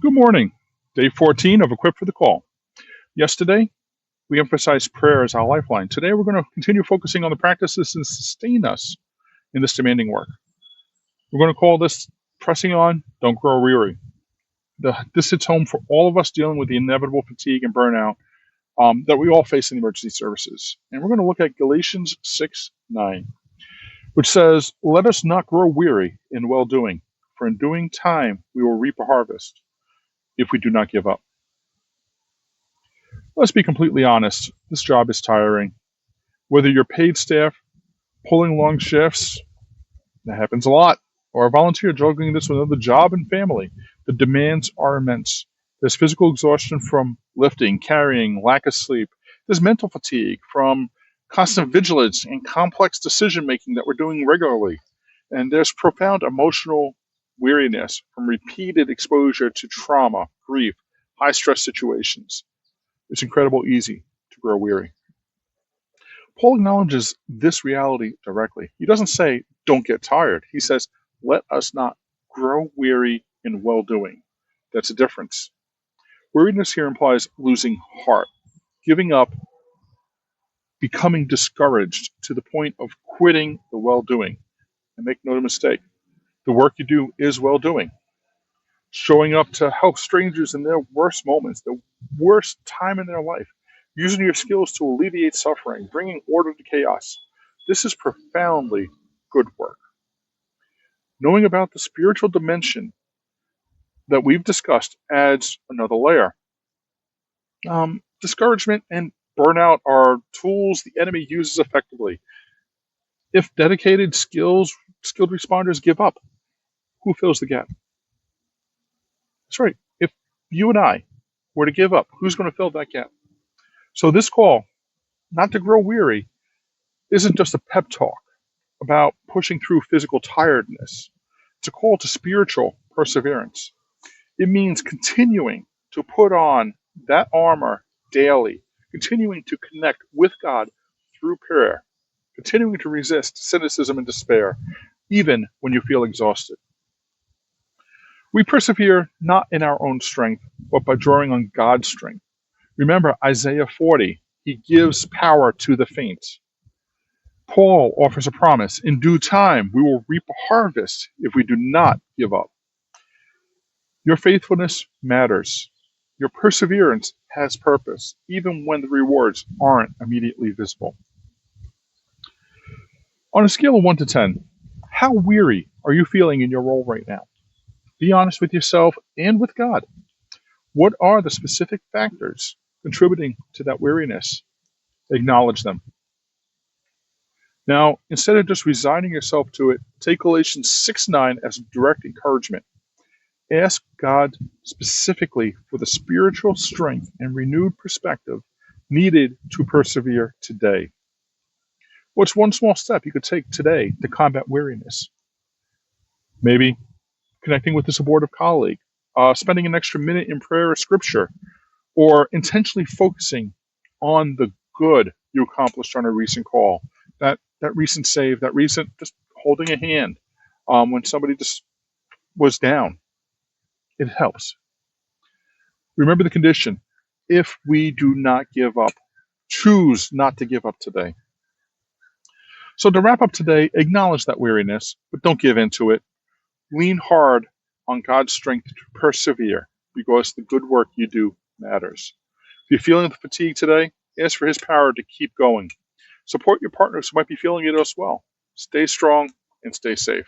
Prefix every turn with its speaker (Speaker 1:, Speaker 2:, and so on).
Speaker 1: Good morning. Day 14 of Equipped for the Call. Yesterday, we emphasized prayer as our lifeline. Today, we're going to continue focusing on the practices that sustain us in this demanding work. We're going to call this Pressing On, Don't Grow Weary. This hits home for all of us dealing with the inevitable fatigue and burnout that we all face in the emergency services. And we're going to look at Galatians 6:9, which says, "Let us not grow weary in well-doing, for in doing time we will reap a harvest if we do not give up." Let's be completely honest. This job is tiring. Whether you're paid staff, pulling long shifts, that happens a lot, or a volunteer juggling this with another job and family, the demands are immense. There's physical exhaustion from lifting, carrying, lack of sleep. There's mental fatigue from constant vigilance and complex decision making that we're doing regularly. And there's profound emotional weariness from repeated exposure to trauma, grief, high stress situations. It's incredibly easy to grow weary. Paul acknowledges this reality directly. He doesn't say, don't get tired. He says, let us not grow weary in well-doing. That's a difference. Weariness here implies losing heart, giving up, becoming discouraged to the point of quitting the well-doing. And make no mistake, the work you do is well-doing. Showing up to help strangers in their worst moments, the worst time in their life, using your skills to alleviate suffering, bringing order to chaos. This is profoundly good work. Knowing about the spiritual dimension that we've discussed adds another layer. Discouragement and burnout are tools the enemy uses effectively. If dedicated, skilled responders give up, who fills the gap? That's right. If you and I were to give up, who's going to fill that gap? So this call, not to grow weary, isn't just a pep talk about pushing through physical tiredness. It's a call to spiritual perseverance. It means continuing to put on that armor daily, continuing to connect with God through prayer, continuing to resist cynicism and despair, even when you feel exhausted. We persevere not in our own strength, but by drawing on God's strength. Remember Isaiah 40, he gives power to the faint. Paul offers a promise. In due time, we will reap a harvest if we do not give up. Your faithfulness matters. Your perseverance has purpose, even when the rewards aren't immediately visible. On a scale of 1 to 10, how weary are you feeling in your role right now? Be honest with yourself and with God. What are the specific factors contributing to that weariness? Acknowledge them. Now, instead of just resigning yourself to it, take Galatians 6:9 as direct encouragement. Ask God specifically for the spiritual strength and renewed perspective needed to persevere today. What's one small step you could take today to combat weariness? Maybe connecting with a supportive colleague, spending an extra minute in prayer or scripture, or intentionally focusing on the good you accomplished on a recent call, that recent save, that recent just holding a hand when somebody just was down. It helps. Remember the condition. If we do not give up, choose not to give up today. So to wrap up today, acknowledge that weariness, but don't give in to it. Lean hard on God's strength to persevere because the good work you do matters. If you're feeling the fatigue today, ask for his power to keep going. Support your partners who might be feeling it as well. Stay strong and stay safe.